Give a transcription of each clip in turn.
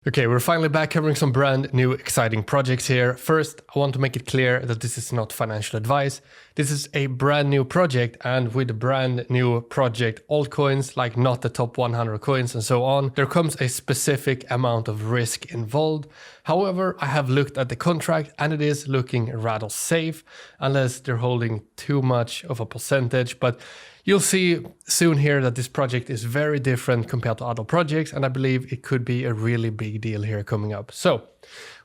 Okay, we're finally back covering some brand new exciting projects here. First, I want to make it clear that this is not financial advice. This is a brand new project, and with brand new project altcoins, like not the top 100 coins and so on, there comes a specific amount of risk involved. However, I have looked at the contract and it is looking rather safe, unless they're holding too much of a percentage. But you'll see soon here that this project is very different compared to other projects, and I believe it could be a really big deal here coming up. So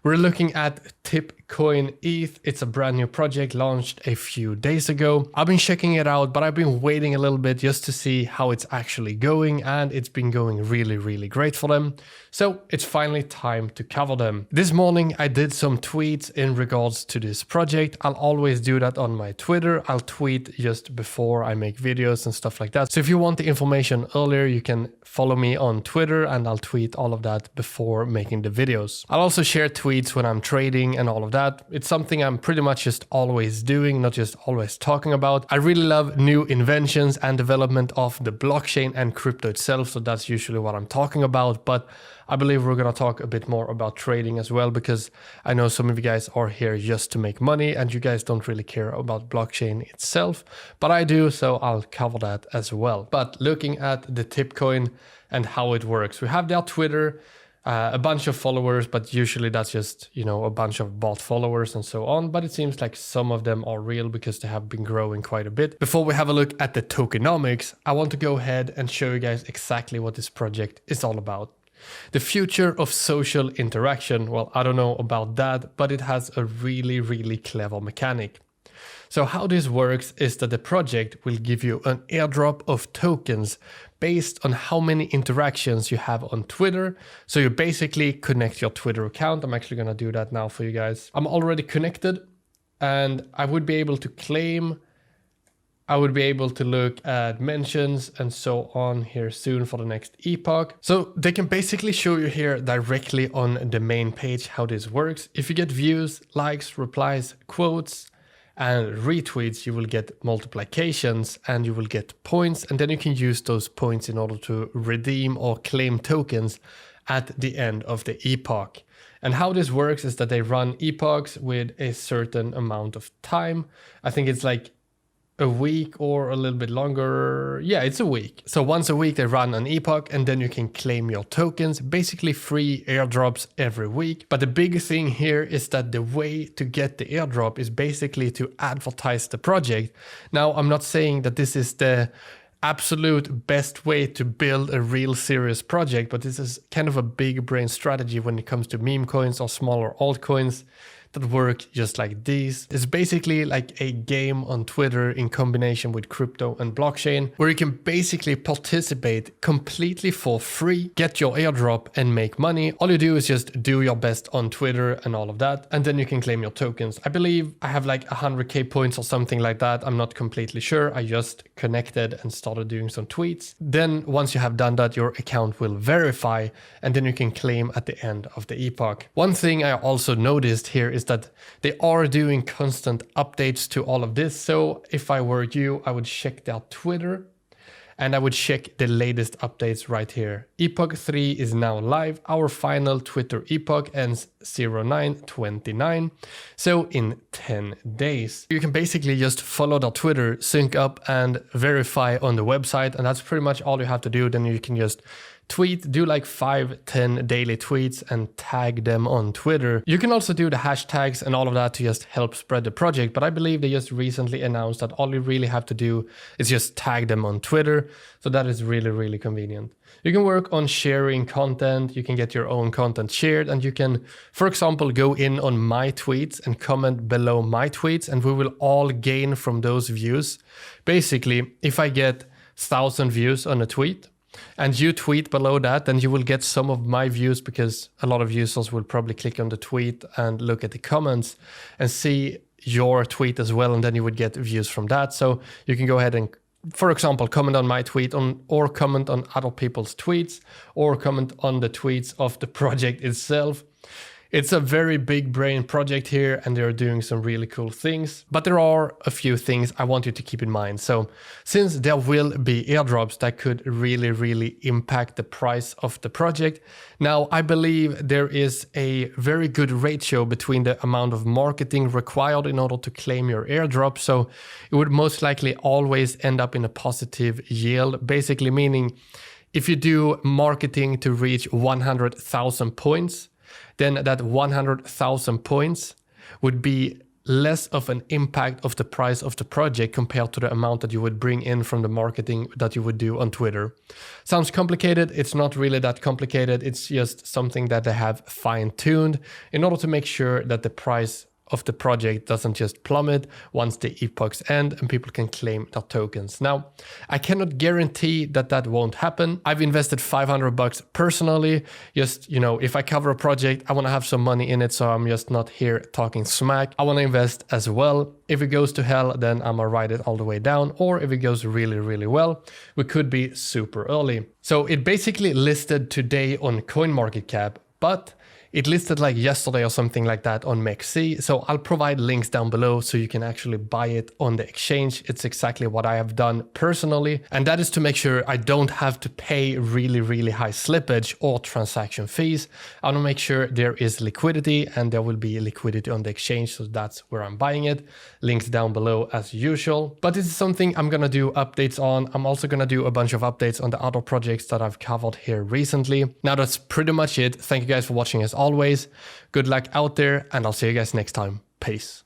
we're looking at Tipcoin ETH. It's a brand new project launched a few days ago. I've been checking it out, but I've been waiting a little bit just to see how it's actually going, and it's been going really great for them. So it's finally time to cover them. This morning I did some tweets in regards to this project. I'll always do that on my Twitter. I'll tweet just before I make videos and stuff like that. So if you want the information earlier, you can follow me on Twitter and I'll tweet all of that before making the videos. I'll also share tweets when I'm trading and all of that. It's something I'm pretty much just always doing, not just always talking about. I really love new inventions and development of the blockchain and crypto itself, so that's usually what I'm talking about. But I believe we're going to talk a bit more about trading as well, because I know some of you guys are here just to make money and you guys don't really care about blockchain itself, but I do, so I'll cover that as well. But looking at the Tipcoin and how it works, we have their Twitter, a bunch of followers, but usually that's just, you know, a bunch of bot followers and so on. But it seems like some of them are real because they have been growing quite a bit. Before we have a look at the tokenomics, I want to go ahead and show you guys exactly what this project is all about. The future of social interaction. Well, I don't know about that, but it has a really clever mechanic. So how this works is that the project will give you an airdrop of tokens based on how many interactions you have on Twitter. So you basically connect your Twitter account. I'm actually going to do that now for you guys. I'm already connected and I would be able to claim, I would be able to look at mentions and so on here soon for the next epoch. So they can basically show you here directly on the main page how this works. If you get views, likes, replies, quotes, and retweets, you will get multiplications and you will get points, and then you can use those points in order to redeem or claim tokens at the end of the epoch. And how this works is that they run epochs with a certain amount of time. I think it's like a week or a little bit longer. Yeah, it's a week. So once a week they run an epoch and then you can claim your tokens, basically free airdrops every week. But the big thing here is that the way to get the airdrop is basically to advertise the project. Now, I'm not saying that this is the absolute best way to build a real serious project, but this is kind of a big brain strategy when it comes to meme coins or smaller altcoins that work just like these. It's basically like a game on Twitter in combination with crypto and blockchain, where you can basically participate completely for free, get your airdrop and make money. All you do is just do your best on Twitter and all of that, and then you can claim your tokens. I believe I have like 100k points or something like that. I'm not completely sure. I just connected and started doing some tweets. Then once you have done that, your account will verify and then you can claim at the end of the epoch. One thing I also noticed here is that they are doing constant updates to all of this. So if I were you, I would check their Twitter and I would check the latest updates right here. Epoch 3 is now live. Our final Twitter epoch ends 09/29. So in 10 days. You can basically just follow their Twitter, sync up and verify on the website. And that's pretty much all you have to do. Then you can just tweet, do like 5-10 daily tweets and tag them on Twitter. You can also do the hashtags and all of that to just help spread the project, but I believe they just recently announced that all you really have to do is just tag them on Twitter. So that is really convenient. You can work on sharing content, you can get your own content shared, and you can, for example, go in on my tweets and comment below my tweets, and we will all gain from those views. Basically, if I get 1,000 views on a tweet, and you tweet below that, then you will get some of my views, because a lot of users will probably click on the tweet and look at the comments and see your tweet as well, and then you would get views from that. So you can go ahead and, for example, comment on my tweet or comment on other people's tweets or comment on the tweets of the project itself. It's a very big brain project here and they're doing some really cool things, but there are a few things I want you to keep in mind. So since there will be airdrops that could really impact the price of the project, now I believe there is a very good ratio between the amount of marketing required in order to claim your airdrop. So it would most likely always end up in a positive yield, basically meaning if you do marketing to reach 100,000 points, then that 100,000 points would be less of an impact of the price of the project compared to the amount that you would bring in from the marketing that you would do on Twitter. Sounds complicated. It's not really that complicated. It's just something that they have fine-tuned in order to make sure that the price of the project doesn't just plummet once the epochs end and people can claim their tokens. Now, I cannot guarantee that that won't happen. I've invested $500 personally. Just, you know, if I cover a project, I want to have some money in it, so I'm just not here talking smack. I want to invest as well. If it goes to hell, then I'm gonna ride it all the way down. Or if it goes really well, we could be super early. So it basically listed today on CoinMarketCap, but it listed like yesterday or something like that on MEXC. So I'll provide links down below so you can actually buy it on the exchange. It's exactly what I have done personally. And that is to make sure I don't have to pay really high slippage or transaction fees. I want to make sure there is liquidity and there will be liquidity on the exchange. So that's where I'm buying it. Links down below as usual. But this is something I'm going to do updates on. I'm also going to do a bunch of updates on the other projects that I've covered here recently. Now that's pretty much it. Thank you guys for watching as always. Good luck out there and I'll see you guys next time. Peace.